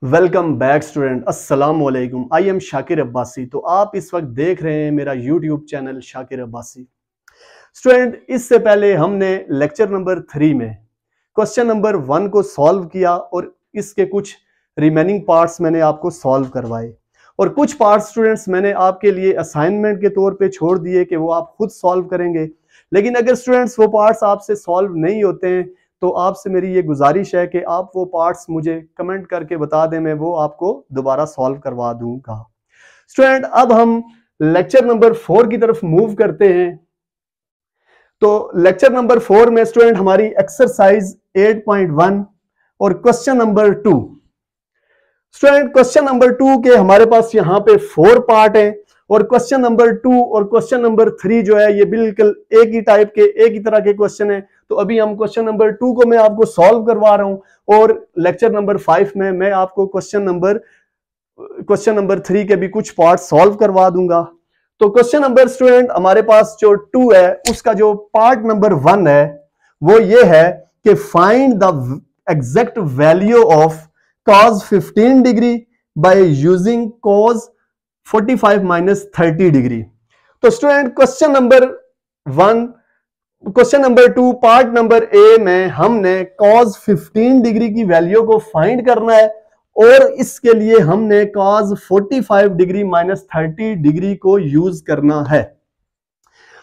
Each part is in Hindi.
वेलकम बैक स्टूडेंट, अस्सलाम वालेकुम। I am Shakir Abbasi. तो आप इस वक्त देख रहे हैं मेरा YouTube channel Shakir Abbasi. Student, इससे पहले हमने लेक्चर नंबर 3 में क्वेश्चन नंबर 1 को सॉल्व किया और इसके कुछ रिमेनिंग पार्ट्स मैंने आपको सॉल्व करवाए और कुछ पार्ट्स स्टूडेंट्स मैंने आपके लिए असाइनमेंट के तौर पे छोड़ दिए कि वो आप खुद सॉल्व करेंगे। लेकिन अगर स्टूडेंट्स वो पार्ट्स आपसे सॉल्व नहीं होते हैं तो आपसे मेरी ये गुजारिश है कि आप वो पार्ट्स मुझे कमेंट करके बता दें, मैं वो आपको दोबारा सॉल्व करवा दूंगा। स्टूडेंट, अब हम लेक्चर नंबर 4 की तरफ मूव करते हैं। तो लेक्चर नंबर 4 में स्टूडेंट हमारी एक्सरसाइज 8.1 और question number 2। Student, question number 2 के हमारे पास यहाँ पे 4 पार्ट हैं और क्वेश्चन नंबर 2 और क्वेश्चन नंबर 3 जो है ये बिल्कुल एक ही टाइप के, एक ही तरह के क्वेश्चन है। तो अभी हम क्वेश्चन नंबर 2 को मैं आपको सॉल्व करवा रहा हूं और लेक्चर नंबर 5 में मैं आपको क्वेश्चन नंबर 3 के भी कुछ पार्ट सॉल्व करवा दूंगा। तो क्वेश्चन नंबर स्टूडेंट हमारे पास जो 2 है उसका जो पार्ट नंबर 1 है वो ये है कि find the exact value of cos 15 degree by using cos 45 minus 30 degree. तो student question number 2 part number A में हमने cos 15 डिग्री की वैल्यू को फाइंड करना है और इसके लिए हमने cos 45 डिग्री माइनस 30 डिग्री को यूज करना है।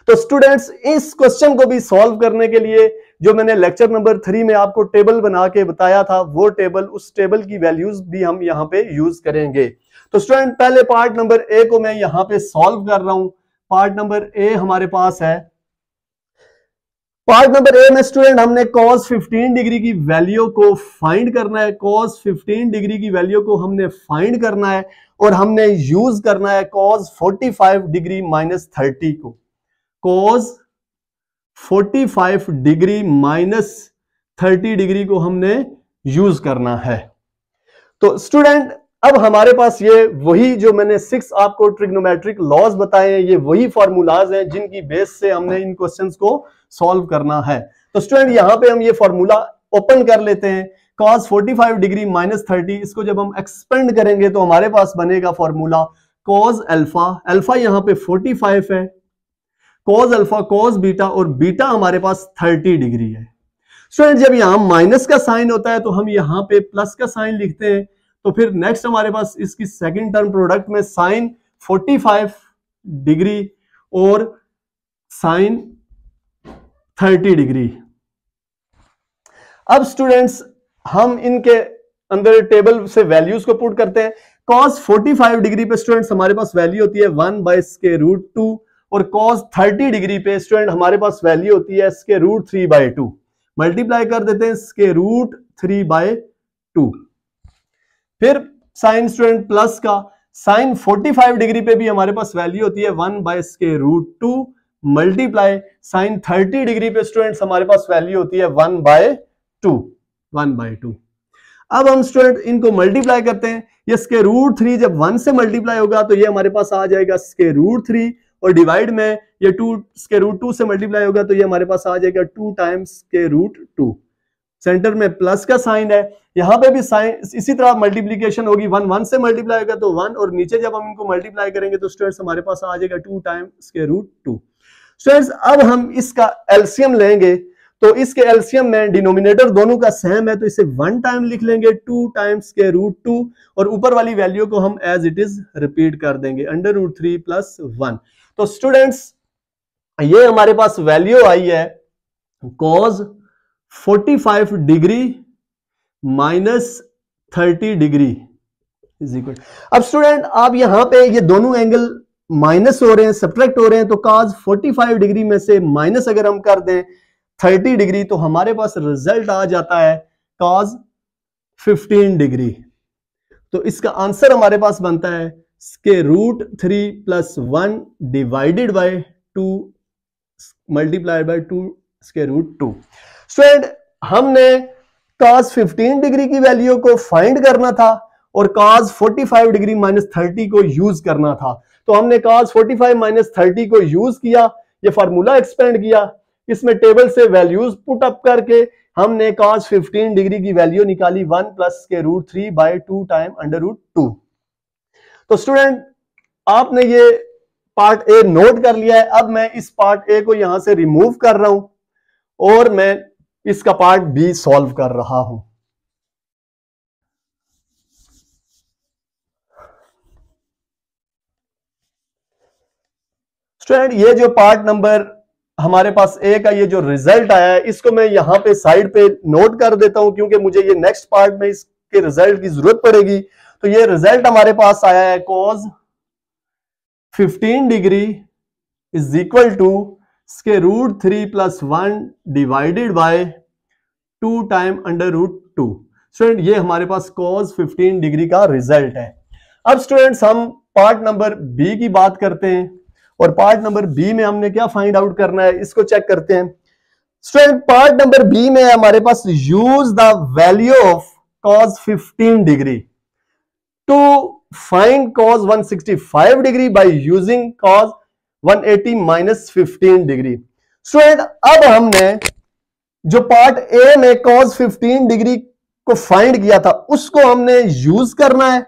तो स्टूडेंट्स, इस क्वेश्चन को भी सॉल्व करने के लिए जो मैंने लेक्चर नंबर 3 में आपको टेबल बना के बताया था वो टेबल, उस टेबल की वैल्यूज भी हम यहां पे यूज करेंगे। तो स्टूडेंट, पहले पार्ट नंबर ए को मैं यहां पे सॉल्व कर रहा हूं। पार्ट नंबर ए हमारे पास है। पार्ट नंबर ए में स्टूडेंट हमने cos 15 डिग्री की वैल्यू को फाइंड करना है। cos 15 डिग्री की वैल्यू को हमने फाइंड करना है और हमने यूज करना है cos 45 डिग्री माइनस 30 को। cos 45 डिग्री माइनस 30 डिग्री को हमने यूज करना है। तो स्टूडेंट, अब हमारे पास ये वही जो मैंने 6 आपको ट्रिग्नोमेट्रिक लॉज बताए हैं, ये वही फॉर्मूलाज हैं जिनकी बेस से हमने इन क्वेश्चंस को सॉल्व करना है। तो स्टूडेंट, यहां पे हम ये फॉर्मूला ओपन कर लेते हैं। cos 45 डिग्री माइनस 30, इसको जब हम एक्सपेंड करेंगे तो हमारे पास बनेगा फॉर्मूला cos अल्फा। अल्फा यहां पे 45 है, cos अल्फा cos बीटा, और बीटा हमारे पास 30 डिग्री है। स्टूडेंट, जब यहां माइनस का साइन होता है तो हम यहां पे प्लस का साइन लिखते हैं। तो फिर नेक्स्ट हमारे पास इसकी सेकंड टर्म प्रोडक्ट में साइन 45 डिग्री और साइन 30 डिग्री। अब स्टूडेंट्स, हम इनके अंदर टेबल से वैल्यूज को पुट करते हैं। cos 45 डिग्री पे स्टूडेंट्स हमारे पास वैल्यू होती है 1/√2 और cos 30 डिग्री पे स्टूडेंट हमारे पास वैल्यू होती है √3/2। मल्टीप्लाई कर देते हैं √3/2। फिर साइन स्टूडेंट प्लस का, साइन 45 डिग्री पे भी हमारे पास वैल्यू होती है 1/√2 मल्टीप्लाई साइन 30 डिग्री पे स्टूडेंट्स हमारे पास वैल्यू होती है 1/2। अब हम स्टूडेंट इनको मल्टीप्लाई करते हैं। ये √3 जब 1 से मल्टीप्लाई होगा तो ये हमारे पास आ जाएगा √3 और डिवाइड में ये 2 √2 से मल्टीप्लाई होगा तो ये हमारे पास आ जाएगा 2 टाइम्स √2। सेंटर में प्लस का साइन है, यहां पे भी साइन इसी तरह मल्टीप्लीकेशन होगी। 1 से मल्टीप्लाई होगा तो 1 और नीचे जब हम इनको मल्टीप्लाई करेंगे तो स्टूडेंट्स हमारे पास आ जाएगा 2 टाइम्स √2। स्टूडेंट्स, अब हम इसका एलसीएम लेंगे तो इसके एलसीएम में डिनोमिनेटर दोनों का सेम है तो इसे 1 टाइम लिख लेंगे 2 टाइम्स √2 और ऊपर वाली वैल्यू को हम एज इट इज रिपीट कर देंगे √3 + 1। तो स्टूडेंट्स, ये हमारे पास वैल्यू आई है cos 45 degree minus 30 degree is equal. अब स्टूडेंट, आप यहां पे ये दोनों एंगल माइनस हो रहे हैं, सब्ट्रैक्ट हो रहे हैं, तो cos 45 डिग्री में से माइनस अगर हम कर दें 30 डिग्री तो हमारे पास रिजल्ट आ जाता है cos 15 डिग्री। तो इसका आंसर हमारे पास बनता है √3 + 1 divided by 2 multiplied by 2 √2। Student, हमने cos 15 डिग्री की वैल्यू को फाइंड करना था और cos 45 डिग्री माइनस 30 को यूज करना था। तो हमने cos 45 माइनस 30 को यूज किया, ये फार्मूला एक्सपेंड किया, इसमें टेबल से वैल्यूज पुट अप करके हमने cos 15 डिग्री की वैल्यू निकाली 1 प्लस के root 3 by 2 time under root 2। तो स्टूडेंट आपने ये पार्ट ए नोट कर लिया है। अब मैं इस पार्ट ए को यहां से रिमूव कर रहा हूं और मैं इसका पार्ट बी सॉल्व कर रहा हूं। स्टूडेंट ये जो पार्ट नंबर हमारे पास ए का ये जो रिजल्ट आया है इसको मैं यहां पे साइड पे नोट कर देता हूं क्योंकि मुझे ये नेक्स्ट पार्ट में इसके रिजल्ट की जरूरत पड़ेगी। तो ये रिजल्ट हमारे पास आया है cos 15 degree is equal to square root 3 plus 1 divided by 2 time under root 2। Student ये हमारे पास cos 15 डिग्री का रिजल्ट है। अब स्टूडेंट्स हम पार्ट नंबर बी की बात करते हैं और पार्ट नंबर बी में हमने क्या फाइंड आउट करना है इसको चेक करते हैं। स्टूडेंट पार्ट नंबर बी में हमारे पास use the value of cos 15 degree to find cos 165 degree by using cos 180 minus 15 degree. Student अब हमने जो पार्ट ए में cos 15 डिग्री को फाइंड किया था उसको हमने यूज करना है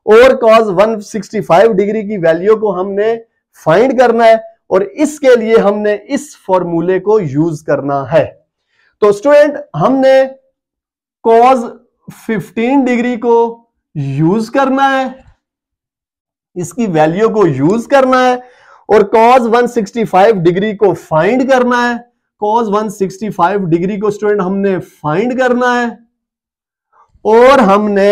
और cos 165 डिग्री की वैल्यू को हमने फाइंड करना है और इसके लिए हमने इस फॉर्मूले को यूज करना है। तो स्टूडेंट हमने cos 15 डिग्री को यूज करना है, इसकी वैल्यू को यूज करना है और cos 165 डिग्री को फाइंड करना है। cos 165 डिग्री को स्टूडेंट हमने फाइंड करना है और हमने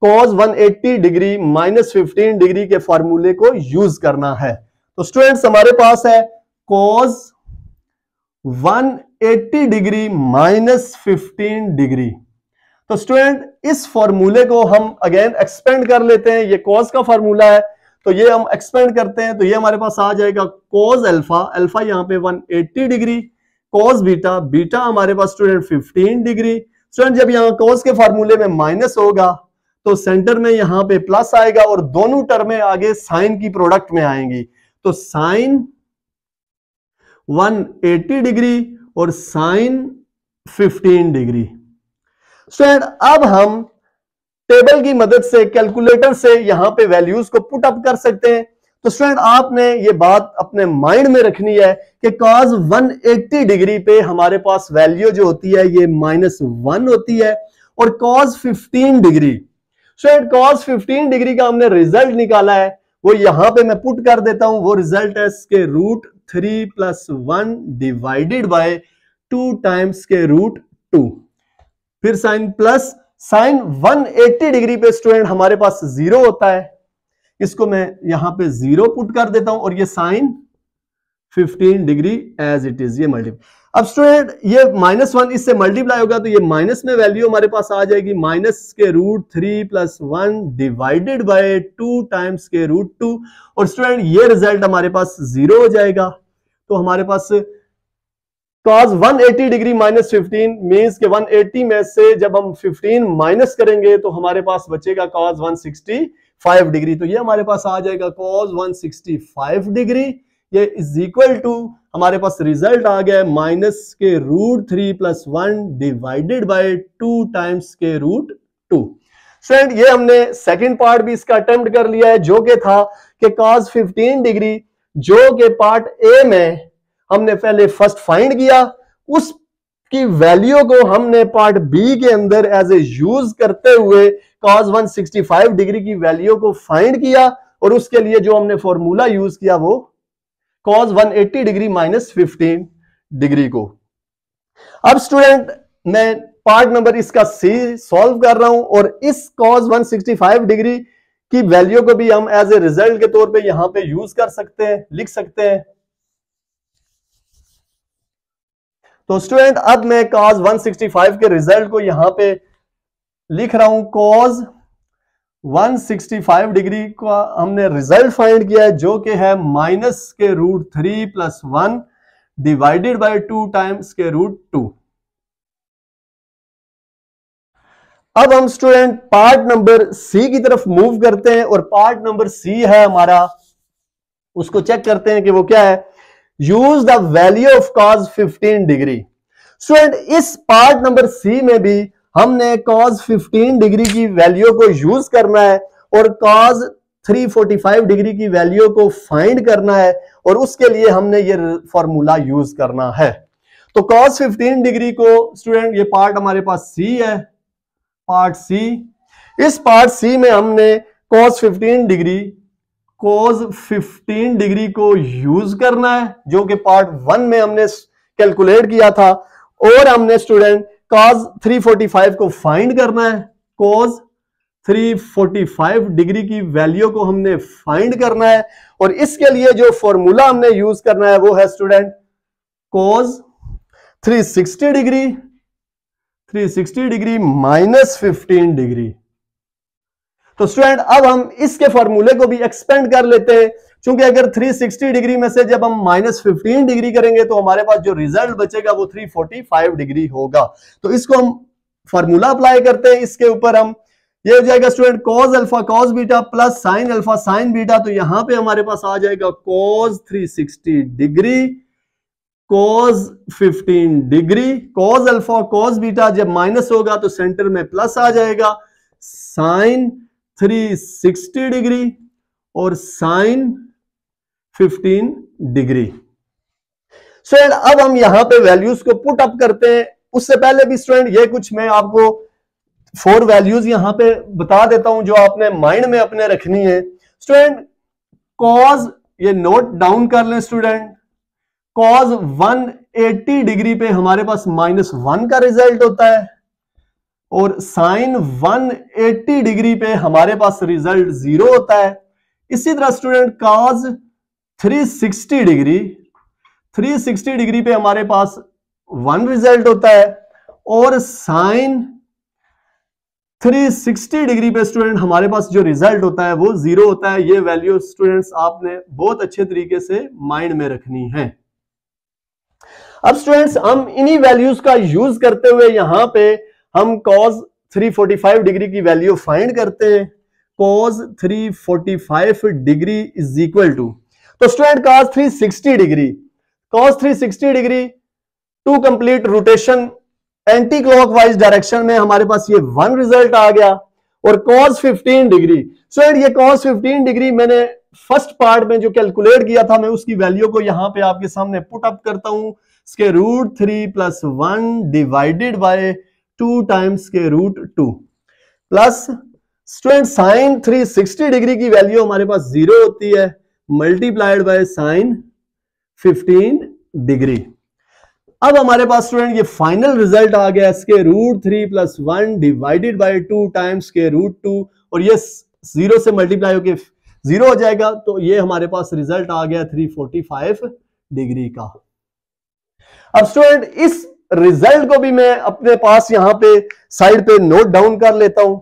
cos 180 डिग्री माइनस 15 डिग्री के फॉर्मूले को यूज करना है। तो स्टूडेंट्स हमारे पास है cos 180 डिग्री माइनस 15 डिग्री। तो स्टूडेंट इस फॉर्मूले को हम अगेन एक्सपेंड कर लेते हैं। ये cos का फॉर्मूला है तो ये हम एक्सपेंड करते हैं तो ये हमारे पास आ जाएगा cos अल्फा, अल्फा यहां पे 180 डिग्री, cos बीटा, बीटा हमारे पास स्टूडेंट 15 डिग्री। स्टूडेंट जब यहां cos के फॉर्मूले में माइनस होगा तो सेंटर में यहां पे प्लस आएगा और दोनों टर्में आगे साइन की प्रोडक्ट में आएंगी। तो साइन 180 डिग्री और साइन 15 डिग्री। स्टूडेंट अब हम टेबल की मदद से कैलकुलेटर से यहां पे वैल्यूज को पुट अप कर सकते हैं। तो स्टूडेंट आपने ये बात अपने माइंड में रखनी है कि cos 180 डिग्री पे हमारे पास वैल्यू जो होती है ये -1 होती है और cos 15 degree, student cos 15 degree का हमने रिजल्ट निकाला है वो यहां पे मैं पुट कर देता हूं। वो रिजल्ट है इसके root 3 plus 1 divided by 2 times के रूट 2, फिर साइन प्लस साइन 180 डिग्री पे स्टूडेंट हमारे पास 0 होता है, इसको मैं यहां पे 0 पुट कर देता हूं और ये sine 15 degree as it is ये मल्टीप्लाई। अब स्टूडेंट ये -1 इससे मल्टीप्लाई होगा तो ये माइनस में वैल्यू हमारे पास आ जाएगी माइनस के root 3 plus 1 divided by 2 times के रूट 2 और स्टूडेंट ये रिजल्ट हमारे पास 0 हो जाएगा। तो हमारे पास cos 180 डिग्री माइनस 15 मीन्स के 180 में से जब हम 15 माइनस करेंगे तो हमारे पास बचेगा cos 165 डिग्री। तो ये हमारे पास आ जाएगा cos 165 डिग्री, ये इज इक्वल टू हमारे पास रिजल्ट आ गया माइनस के root 3 plus 1 divided by 2 times के रूट 2। फ्रेंड ये हमने सेकंड पार्ट भी इसका अटेम्प्ट कर लिया है जो कि था कि cos 15 डिग्री जो कि पार्ट ए में हमने पहले फर्स्ट फाइंड किया, उसकी वैल्यू को हमने पार्ट बी के अंदर एज ए यूज करते हुए cos 165 डिग्री की वैल्यू को फाइंड किया और उसके लिए जो हमने फॉर्मूला यूज किया वो cos 180 डिग्री माइनस 15 डिग्री को। अब स्टूडेंट मैं पार्ट नंबर इसका सी सॉल्व कर रहा हूं और इस cos 165 डिग्री की वैल्यू को भी हम एज ए रिजल्ट के तौर पे यहां पे यूज कर सकते हैं, लिख सकते हैं। तो स्टूडेंट अब मैं cos 165 के रिजल्ट को यहां पे लिख रहा हूं। cos 165 डिग्री का हमने रिजल्ट फाइंड किया है जो कि है माइनस के root 3 plus 1 divided by 2 times के रूट 2। अब हम स्टूडेंट पार्ट नंबर सी की तरफ मूव करते हैं और पार्ट नंबर सी है हमारा, उसको चेक करते हैं कि वो क्या है। Use the value of cos 15 degree. Student इस पार्ट नंबर सी में भी हमने cos 15 डिग्री की वैल्यू को यूज करना है और cos 345 डिग्री की वैल्यू को फाइंड करना है और उसके लिए हमने ये फॉर्मूला यूज करना है। तो cos 15 डिग्री को स्टूडेंट ये पार्ट हमारे पास सी है, पार्ट सी। इस पार्ट सी में हमने cos 15 डिग्री को यूज करना है जो कि पार्ट 1 में हमने कैलकुलेट किया था, और हमने स्टूडेंट cos 345 को फाइंड करना है। cos 345 डिग्री की वैल्यू को हमने फाइंड करना है और इसके लिए जो फॉर्मूला हमने यूज करना है वो है student cos 360 degree minus 15 degree. तो स्टूडेंट अब हम इसके फॉर्मूले को भी एक्सपेंड कर लेते हैं, क्योंकि अगर 360 डिग्री में से जब हम माइनस 15 डिग्री करेंगे तो हमारे पास जो रिजल्ट बचेगा वो 345 डिग्री होगा। तो इसको हम फॉर्मूला अप्लाई करते हैं, इसके ऊपर हम ये हो जाएगा student cos alpha cos beta plus sin alpha sin beta. तो यहां पे हमारे पास आ जाएगा cos 360 degree cos 15 degree, cos alpha cos beta जब माइनस होगा तो सेंटर में प्लस आ जाएगा, sin 360 डिग्री और sin 15 डिग्री। स्टूडेंट अब हम यहां पे वैल्यूज को पुट अप करते हैं। उससे पहले भी स्टूडेंट ये कुछ मैं आपको 4 वैल्यूज यहां पे बता देता हूं जो आपने माइंड में अपने रखनी है। स्टूडेंट cos, ये नोट डाउन कर लें स्टूडेंट, cos 180 डिग्री पे हमारे पास -1 का रिजल्ट होता है और sin 180 डिग्री पे हमारे पास रिजल्ट 0 होता है। इसी तरह स्टूडेंट cos 360 डिग्री पे हमारे पास 1 रिजल्ट होता है और sin 360 डिग्री पे स्टूडेंट हमारे पास जो रिजल्ट होता है वो 0 होता है। ये वैल्यू स्टूडेंट्स आपने बहुत अच्छे तरीके से माइंड में रखनी है। अब स्टूडेंट्स हम इन्हीं वैल्यूज का यूज करते हुए यहां पे हम cos 345 डिग्री की वैल्यू फाइंड करते हैं। cos 345 degree is equal to, तो student cos 360 degree to complete rotation anti clockwise direction में हमारे पास ये 1 रिजल्ट आ गया। और cos 15 डिग्री, स्टूडेंट ये cos 15 डिग्री मैंने फर्स्ट पार्ट में जो कैलकुलेट किया था मैं उसकी वैल्यू को यहां पे आपके सामने पुट अप करता हूं, इसके √3 + 1 डिवाइडेड बाय 2 टाइम्स के √2 प्लस स्टूडेंट sin 360 डिग्री की वैल्यू हमारे पास 0 होती है, मल्टीप्लाइड बाय sin 15 डिग्री। अब हमारे पास स्टूडेंट ये फाइनल रिजल्ट आ गया, इसके √3 + 1 डिवाइडेड बाय 2 टाइम्स के √2 और ये 0 से मल्टीप्लाई होके 0 हो जाएगा। तो ये हमारे पास रिजल्ट आ गया 345 डिग्री का। अब स्टूडेंट इस रिजल्ट को भी मैं अपने पास यहां पे साइड पे नोट डाउन कर लेता हूं।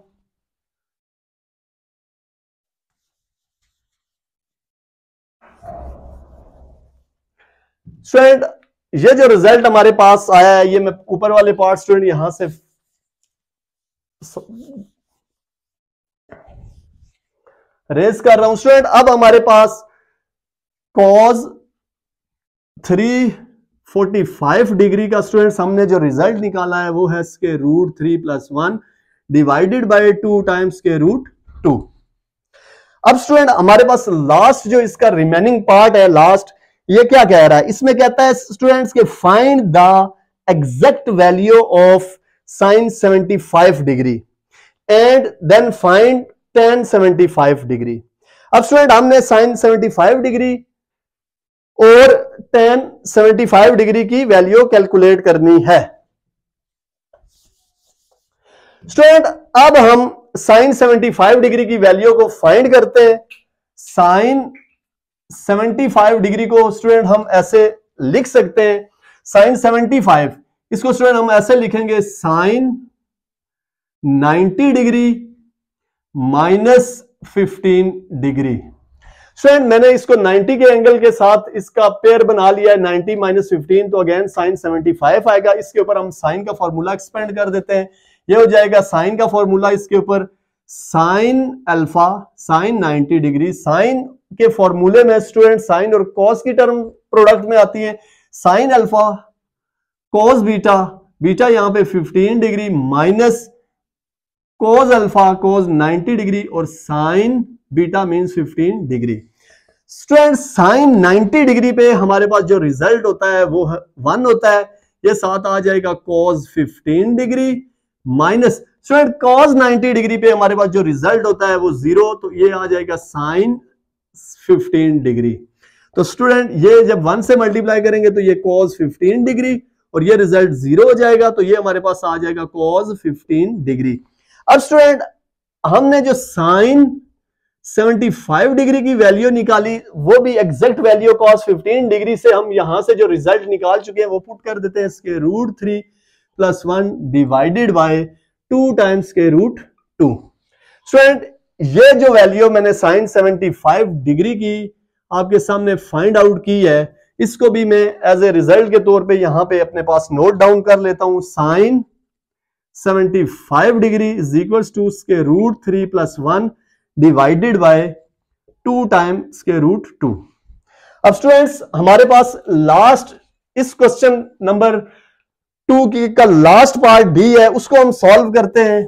स्टूडेंट ये जो रिजल्ट हमारे पास आया है ये मैं ऊपर वाले पार्ट स्टूडेंट यहां से रेज कर रहा हूं। स्टूडेंट अब हमारे पास cos 345 डिग्री का स्टूडेंट हमने जो रिजल्ट निकाला है वो है इसके √3 + 1 डिवाइडेड बाय 2 टाइम्स के √2। अब स्टूडेंट हमारे पास लास्ट जो इसका रिमेनिंग पार्ट है, लास्ट ये क्या कह रहा है, इसमें कहता है स्टूडेंट्स के find the exact value of sin 75 degree and then find tan 75 degree. अब स्टूडेंट हमने sin 75 डिग्री और tan 75 डिग्री की वैल्यू कैलकुलेट करनी है। स्टूडेंट अब हम sin 75 डिग्री की वैल्यू को फाइंड करते हैं। sin 75 डिग्री को स्टूडेंट हम ऐसे लिख सकते हैं, sin 75 इसको स्टूडेंट हम ऐसे लिखेंगे sin 90 डिग्री -15 डिग्री। स्टूडेंट मैंने इसको 90 के एंगल के साथ इसका पेयर बना लिया है, 90 - 15 तो अगेन sin 75 आएगा। इसके ऊपर हम sin का फॉर्मूला एक्सपेंड कर देते हैं, ये हो जाएगा sin का फॉर्मूला, इसके ऊपर sin alpha sin 90 degree. sin के फॉर्मूले में स्टूडेंट sin और cos की टर्म प्रोडक्ट में आती है, sin alpha cos beta, beta यहां पे 15 degree minus cos alpha cos 90 degree और sine beta means 15 degree. Student sine 90 degree पे हमारे पास जो रिजल्ट होता है वो 1 होता है, ये साथ आ जाएगा cos 15 degree minus student cos 90 degree पे हमारे पास जो रिजल्ट होता है वो 0, तो ये आ जाएगा साइन 15 डिग्री। तो स्टूडेंट ये जब 1 से मल्टीप्लाई करेंगे तो ये कॉस 15 डिग्री और ये रिजल्ट 0 हो जाएगा, तो ये हमारे पास आ जाएगा कॉस 15 डिग्री। अब स्टूडेंट हमने जो साइन 75 डिग्री की वैल्यू निकाली वो भी एग्जैक्ट वैल्यू कॉस 15 डिग्री से हम यहां से जो रिजल्ट निकाल चुके हैं वो पुट कर देते हैं इसके √3 + 1 डिवाइडेड बाय 2 टाइम्स के √2। स्टूडेंट ये जो वैल्यू मैंने साइन 75 डिग्री की आपके सामने फाइंड आउट की है, इसको भी मैं एज ए रिजल्ट के तौर पे यहां पे अपने पास नोट डाउन कर लेता हूं। Sine 75 degree is equals to इसके √3 + 1 डिवाइडेड बाय 2 टाइम्स के √2। अब स्टूडेंट्स हमारे पास लास्ट इस क्वेश्चन नंबर 2 की का लास्ट पार्ट भी है, उसको हम सॉल्व करते हैं।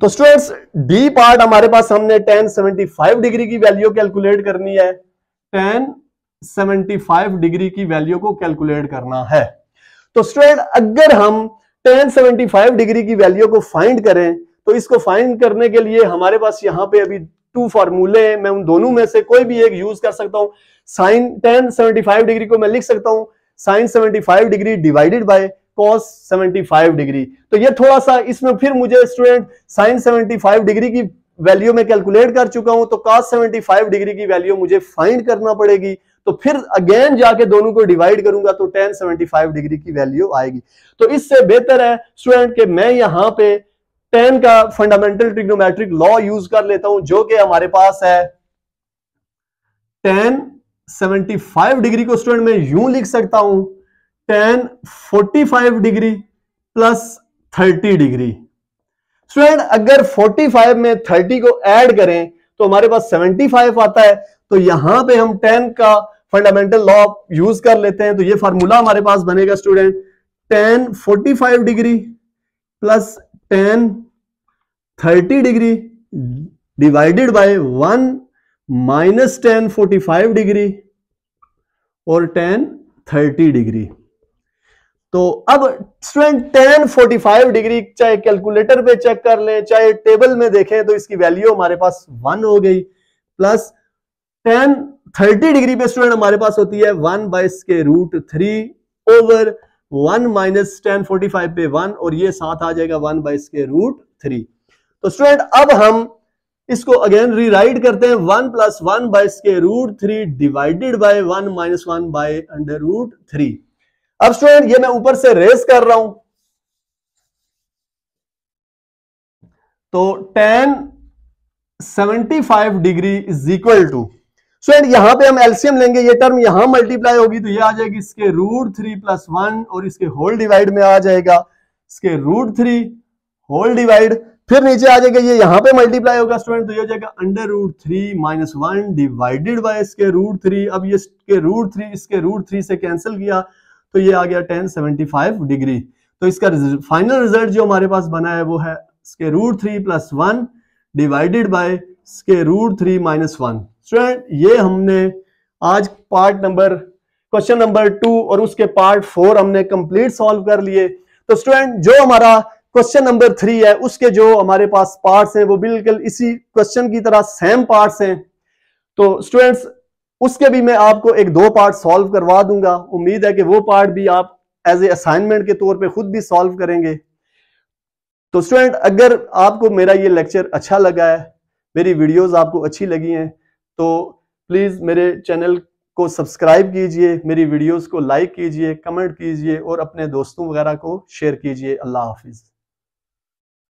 तो स्टूडेंट्स डी पार्ट हमारे पास हमने tan 75 डिग्री की वैल्यू कैलकुलेट करनी है, tan 75 डिग्री की वैल्यू को कैलकुलेट करना है। तो स्टूडेंट अगर हम tan 75 डिग्री की वैल्यू को फाइंड करें तो इसको फाइंड करने के लिए हमारे पास यहां पे अभी 2 फार्मूले हैं, मैं उन दोनों में से कोई भी एक यूज कर सकता हूं। साइन tan 75 डिग्री को मैं लिख सकता हूं sine 75 degree divided by cos 75 degree. तो ये थोड़ा सा इसमें फिर मुझे स्टूडेंट साइन 75 डिग्री की वैल्यू में कैलकुलेट कर चुका हूं, तो cos 75 डिग्री की वैल्यू मुझे फाइंड करना पड़ेगी, तो फिर अगेन जाके दोनों को डिवाइड करूंगा तो tan 75 डिग्री की वैल्यू आएगी। तो इससे बेहतर है स्टूडेंट कि मैं यहां पे tan का फंडामेंटल ट्रिग्नोमेट्रिक लॉ यूज कर लेता हूं, जो कि हमारे पास है tan 75 डिग्री को स्टूडेंट मैं यूं लिख सकता हूं tan 45 degree plus 30 degree. Student अगर 45 में 30 को ऐड करें तो हमारे पास 75 आता है, तो यहां पे हम tan का फंडामेंटल लॉ यूज कर लेते हैं। तो ये फार्मूला हमारे पास बनेगा student tan 45 degree plus tan 30 degree divided bye 1 minus tan 45 degree और tan 30 डिग्री। तो अब स्टूडेंट tan 45 डिग्री चाहे कैलकुलेटर पे चेक कर लें चाहे टेबल में देखें तो इसकी वैल्यू हमारे पास 1 हो गई, प्लस tan 30 डिग्री पे स्टूडेंट हमारे पास होती है 1/√3 ओवर 1 माइनस tan 45 पे 1 और ये साथ आ जाएगा 1/√3। तो स्टूडेंट अब हम इसको अगेन रीराइट करते हैं 1 + 1/√3 डिवाइडेड बाय 1 - 1/√3। अब स्टूडेंट ये मैं ऊपर से रेस कर रहा हूं, तो tan 75 degree is equal to student यहां पे हम एलसीएम लेंगे, ये टर्म यहां मल्टीप्लाई होगी तो ये आ जाएगी इसके √3 + 1 और इसके होल डिवाइड में आ जाएगा इसके √3 होल डिवाइड, फिर नीचे आ जाएगा ये यहां पे मल्टीप्लाई होगा स्टूडेंट, तो ये हो जाएगा √3 - 1 डिवाइडेड बाय इसके √3। अब ये इसके √3 इसके √3 से कैंसिल किया तो ये आ गया tan 75 डिग्री। तो इसका फाइनल रिजल्ट जो हमारे पास बना है वो है इसके √3 + 1 डिवाइडेड बाय इसके √3 - 1। स्टूडेंट ये हमने आज क्वेश्चन नंबर 2 और उसके पार्ट 4 हमने कंप्लीट सॉल्व कर लिए। तो स्टूडेंट जो हमारा क्वेश्चन नंबर 3 है उसके जो हमारे पास पार्ट्स हैं वो बिल्कुल इसी क्वेश्चन की तरह सेम पार्ट्स हैं। तो स्टूडेंट्स उसके भी मैं आपको 1-2 पार्ट सॉल्व करवा दूंगा, उम्मीद है कि वो पार्ट भी आप एज ए असाइनमेंट के तौर पे खुद भी सॉल्व करेंगे। तो स्टूडेंट अगर आपको मेरा ये लेक्चर अच्छा लगा है, मेरी वीडियोस आपको अच्छी लगी हैं, तो प्लीज मेरे चैनल को सब्सक्राइब कीजिए, मेरी वीडियोस को लाइक कीजिए, कमेंट कीजिए और अपने दोस्तों वगैरह को शेयर कीजिए। अल्लाह हाफिज।